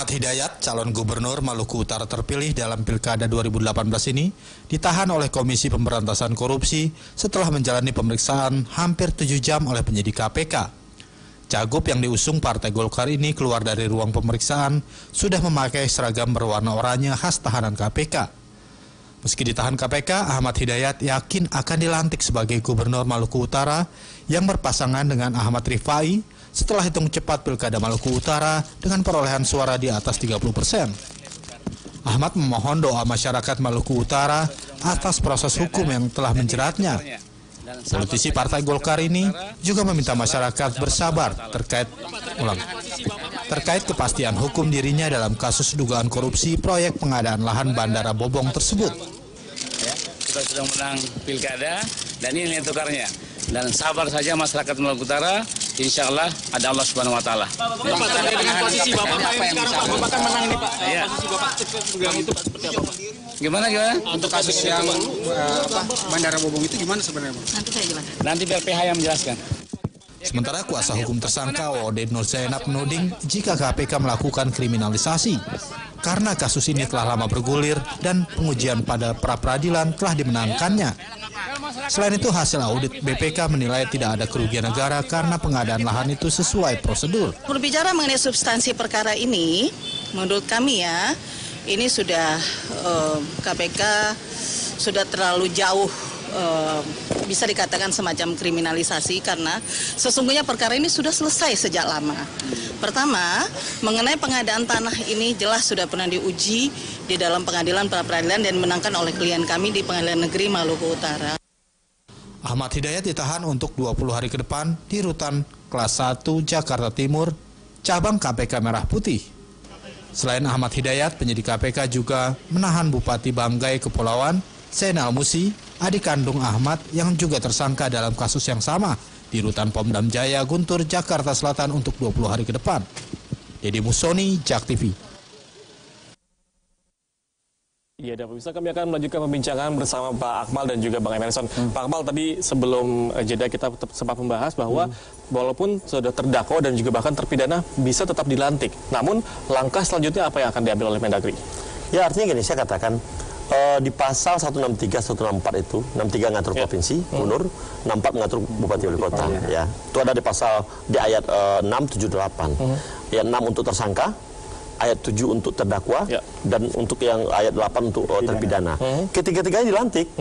Ahmad Hidayat, calon gubernur Maluku Utara terpilih dalam Pilkada 2018 ini, ditahan oleh Komisi Pemberantasan Korupsi setelah menjalani pemeriksaan hampir 7 jam oleh penyidik KPK. Cagup yang diusung Partai Golkar ini keluar dari ruang pemeriksaan sudah memakai seragam berwarna oranye khas tahanan KPK. Meski ditahan KPK, Ahmad Hidayat yakin akan dilantik sebagai gubernur Maluku Utara yang berpasangan dengan Ahmad Rifai setelah hitung cepat Pilkada Maluku Utara dengan perolehan suara di atas 30%. Ahmad memohon doa masyarakat Maluku Utara atas proses hukum yang telah menjeratnya. Politisi Partai Golkar ini juga meminta masyarakat bersabar terkait kepastian hukum dirinya dalam kasus dugaan korupsi proyek pengadaan lahan Bandara Bobong tersebut. Kita sudah menang Pilkada dan ini nilai tukarnya. Dan sabar saja masyarakat Maluku Utara, insya Allah ada Allah Subhanahu Wa Taala. Pak, dengan posisi Bapak yang sekarang Pak, Bapak kan menang ini Pak. Ya. Posisi Bapak itu Pak, seperti apa Pak? Gimana? Untuk kasus yang Bandara Bobong itu gimana sebenarnya Pak? Nanti saya jelaskan. Nanti biar PH yang menjelaskan. Sementara kuasa hukum tersangka Wode Nur Zainab menuding jika KPK melakukan kriminalisasi karena kasus ini telah lama bergulir dan pengujian pada pra-peradilan telah dimenangkannya. Selain itu, hasil audit BPK menilai tidak ada kerugian negara karena pengadaan lahan itu sesuai prosedur. Berbicara mengenai substansi perkara ini, menurut kami ya, ini sudah KPK sudah terlalu jauh bisa dikatakan semacam kriminalisasi karena sesungguhnya perkara ini sudah selesai sejak lama. Pertama, mengenai pengadaan tanah ini jelas sudah pernah diuji di dalam pengadilan pra-peradilan dan dimenangkan oleh klien kami di Pengadilan Negeri Maluku Utara. Ahmad Hidayat ditahan untuk 20 hari ke depan di Rutan Kelas 1 Jakarta Timur, cabang KPK Merah Putih. Selain Ahmad Hidayat, penyidik KPK juga menahan Bupati Banggai Kepulauan, Zainal Musi, adik kandung Ahmad yang juga tersangka dalam kasus yang sama di Rutan Pomdam Jaya, Guntur, Jakarta Selatan untuk 20 hari ke depan. Deddy Musoni, Jak TV. Ya, dan pemirsa, kami akan melanjutkan pembincangan bersama Pak Akmal dan juga Bang Emerson. Pak Akmal, tadi sebelum jeda kita sempat membahas bahwa walaupun sudah terdakwa dan juga bahkan terpidana bisa tetap dilantik. Namun langkah selanjutnya apa yang akan diambil oleh Mendagri? Ya, artinya gini, saya katakan di pasal 163, 164 itu, 63 mengatur provinsi, gubernur, 64 mengatur bupati wali kota. Ya, itu ada di pasal di ayat 6, 7, 8. Ayat 6 untuk tersangka, ayat 7 untuk terdakwa, dan untuk yang ayat 8 untuk terpidana. Ketiga-tiganya dilantik.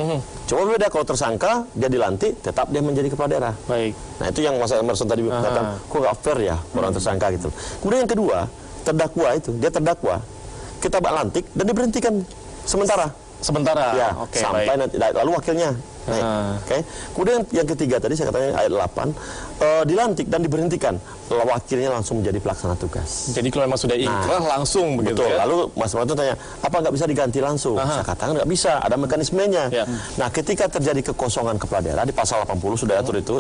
Cuma beda kalau tersangka, dia dilantik, tetap dia menjadi kepala daerah. Baik. Nah, itu yang Mas Emerson tadi katakan, kok nggak fair ya orang tersangka gitu. Kemudian yang kedua, terdakwa itu, dia terdakwa, kita lantik dan diberhentikan sementara ya, sampai baik. Nanti lalu wakilnya naik. Kemudian yang ketiga tadi saya katakan ayat 8 dilantik dan diberhentikan, wakilnya langsung menjadi pelaksana tugas. Jadi kalau memang sudah inkrah langsung begitu. Betul. Ya? Apa Mas Martin tanya, apa nggak bisa diganti langsung? Saya katakan nggak bisa, ada mekanismenya. Nah, ketika terjadi kekosongan kepala daerah di pasal 80 sudah atur itu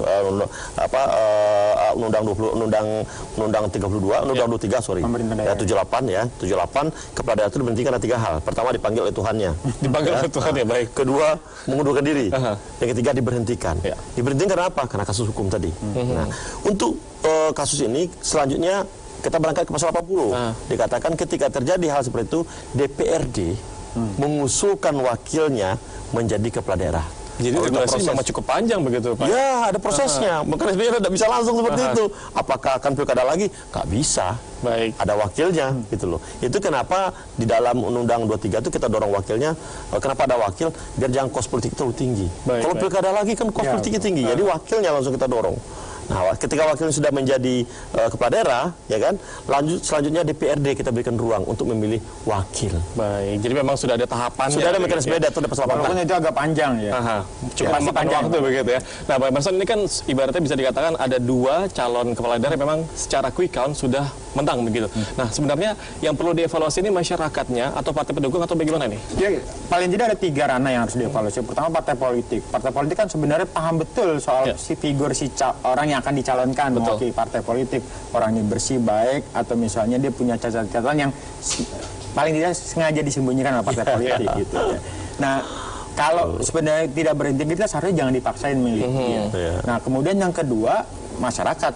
Undang-Undang 32, Undang 23 sorry. Ya, 78 kepala daerah itu diberhentikan ada 3 hal. Pertama, dipanggil oleh Tuhannya. Dipanggil oleh Tuhan ya, baik. Kedua, mengundurkan diri. Yang ketiga, diberhentikan. Diberhentikan karena apa? Karena kasus hukum tadi. Nah, untuk kasus ini selanjutnya kita berangkat ke pasal 80. Dikatakan ketika terjadi hal seperti itu, DPRD mengusulkan wakilnya menjadi kepala daerah. Jadi regulasi memang cukup panjang begitu Pak? Ya, ada prosesnya. Mekanismenya tidak bisa langsung seperti itu. Apakah akan pilkada lagi? Nggak bisa. Baik. Ada wakilnya, gitu loh. Itu kenapa di dalam Undang-Undang 23 itu kita dorong wakilnya. Kenapa ada wakil? Biar jangan kos politik terlalu tinggi. Kalau pilkada lagi kan kos politiknya tinggi. Jadi wakilnya langsung kita dorong. Nah, ketika wakilnya sudah menjadi kepala daerah, ya kan, selanjutnya DPRD kita berikan ruang untuk memilih wakil. Baik, jadi memang sudah ada tahapan. Sudah ada mekanisme beda tuh di pasal 18. Walaupun itu agak panjang ya. Cukup panjang waktu begitu ya. Nah, Pak Emerson, ini kan ibaratnya bisa dikatakan ada 2 calon kepala daerah yang memang secara quick count sudah menang begitu. Nah, sebenarnya yang perlu dievaluasi ini masyarakatnya atau partai pendukung atau bagaimana nih? Ya, paling tidak ada 3 ranah yang harus dievaluasi. Pertama, partai politik. Partai politik kan sebenarnya paham betul soal si figur orang yang akan dicalonkan mewakili partai politik, orangnya bersih, baik, atau misalnya dia punya catatan yang paling tidak sengaja disembunyikan oleh partai politik gitu ya. Nah, kalau sebenarnya tidak berintegritas harusnya jangan dipaksain milih. Nah, kemudian yang kedua, masyarakat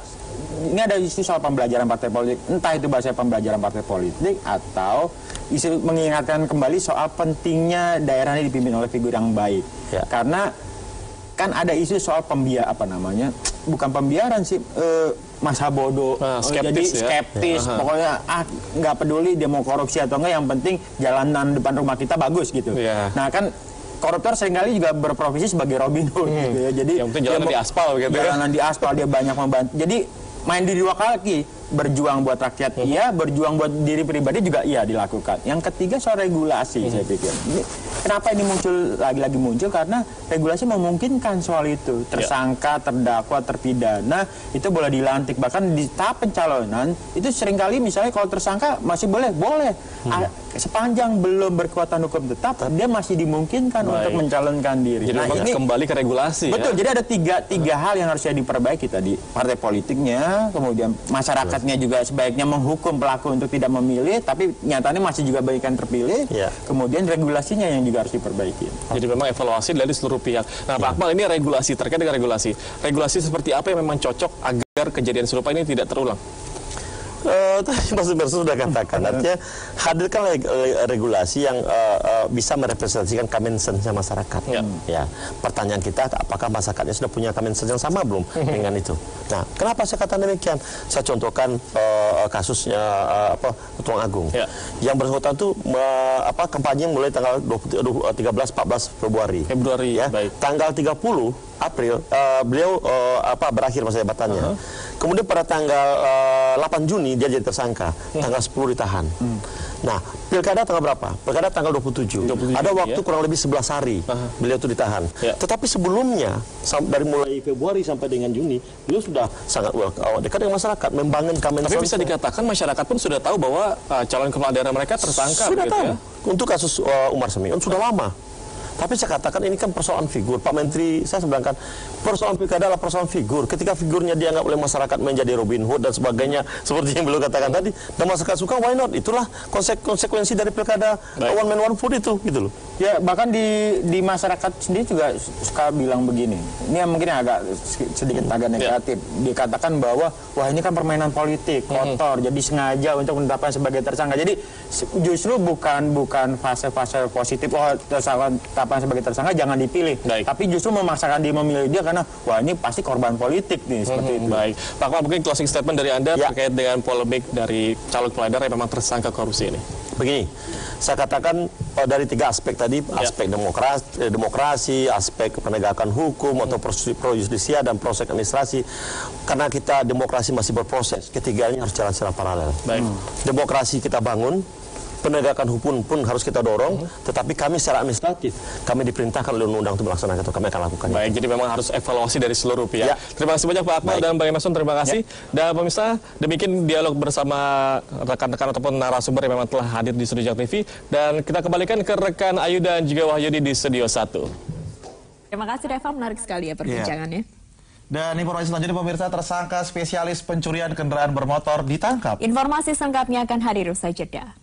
ini ada isu soal pembelajaran partai politik, entah itu bahasa pembelajaran partai politik atau isu mengingatkan kembali soal pentingnya daerah ini dipimpin oleh figur yang baik. Ya. Karena kan ada isu soal bukan pembiaran sih, masa bodoh, jadi skeptis, pokoknya nggak peduli dia mau korupsi atau enggak, yang penting jalanan depan rumah kita bagus gitu. Nah kan koruptor seringkali juga berprofesi sebagai Robin Hood gitu ya. Jadi yang penting jalanan di aspal gitu ya. Jalanan di aspal, dia banyak membantu. Jadi main di dua kaki, berjuang buat rakyat iya, berjuang buat diri pribadi juga iya dilakukan. Yang ketiga soal regulasi, saya pikir. Kenapa ini lagi-lagi muncul? Karena regulasi memungkinkan soal itu. Tersangka, terdakwa, terpidana itu boleh dilantik. Bahkan di tahap pencalonan itu seringkali misalnya kalau tersangka masih boleh. Sepanjang belum berkekuatan hukum tetap, dia masih dimungkinkan untuk mencalonkan diri. Jadi ini kembali ke regulasi. Betul. Jadi ada tiga hal yang harusnya diperbaiki tadi. Partai politiknya, kemudian masyarakatnya juga sebaiknya menghukum pelaku untuk tidak memilih, tapi nyatanya masih juga banyak yang terpilih. Kemudian regulasinya yang juga harus diperbaiki. Jadi memang evaluasi dari seluruh pihak. Nah, Pak Akmal, ini regulasi, terkait dengan regulasi. Regulasi seperti apa yang memang cocok agar kejadian serupa ini tidak terulang? Tadi Mas Sumerso sudah katakan, artinya hadirkan regulasi yang bisa merepresentasikan common sense-nya masyarakat. Ya, pertanyaan kita, apakah masyarakatnya sudah punya common sense yang sama belum dengan itu? Nah, kenapa saya katakan demikian? Saya contohkan kasusnya Ketua Agung. Yang bersangkutan itu kampanye mulai tanggal 13-14 Februari. Ya. Tanggal 30 April beliau berakhir masa jabatannya. Kemudian pada tanggal 8 Juni dia jadi tersangka, tanggal 10 ditahan. Nah, pilkada tanggal berapa? Pilkada tanggal 27. Ada waktu kurang lebih 11 hari beliau itu ditahan. Tetapi sebelumnya, dari mulai Februari sampai dengan Juni, beliau sudah sangat dekat dengan masyarakat, membangun common sense. Tapi bisa dikatakan masyarakat pun sudah tahu bahwa calon kepala daerah mereka tersangka. Sudah tahu. Ya? Untuk kasus Umar Semion sudah lama. Tapi saya katakan ini kan persoalan figur. Pak Menteri, saya sebelangkan, persoalan pilkada adalah persoalan figur. Ketika figurnya dianggap oleh masyarakat menjadi Robin Hood dan sebagainya, seperti yang beliau katakan tadi, dan masyarakat suka, why not? Itulah konsekuensi dari pilkada one man one vote itu, gitu loh. Ya, bahkan di masyarakat sendiri juga suka bilang begini. Ini yang mungkin agak sedikit agak negatif. Dikatakan bahwa, wah ini kan permainan politik, kotor, jadi sengaja untuk menetapkan sebagai tersangka. Jadi justru bukan fase-fase positif, tetapkan sebagai tersangka jangan dipilih. Tapi justru memaksakan dia memilih dia karena wah ini pasti korban politik nih, seperti itu. Baik. Pak Akmal, mungkin closing statement dari Anda terkait dengan polemik dari calon kepala daerah yang memang tersangka korupsi ini. Begini, saya katakan dari 3 aspek tadi, aspek demokrasi, aspek penegakan hukum atau pro justisia dan proses administrasi. Karena kita demokrasi masih berproses, ketiganya harus jalan secara paralel. Demokrasi kita bangun, penegakan hukum pun harus kita dorong, tetapi kami secara administratif, kami diperintahkan oleh undang-undang untuk melaksanakan itu, kami akan lakukan. Baik, jadi memang harus evaluasi dari seluruh pihak. Terima kasih banyak Pak Akmal dan Bang Emerson, terima kasih. Dan pemirsa, demikian dialog bersama rekan-rekan ataupun narasumber yang memang telah hadir di Studio JAK TV. Dan kita kembalikan ke rekan Ayu dan juga Wahyudi di Studio 1. Terima kasih Reva, menarik sekali ya perbincangannya. Dan informasi selanjutnya pemirsa, tersangka spesialis pencurian kendaraan bermotor ditangkap. Informasi selengkapnya akan hadir usai jeda.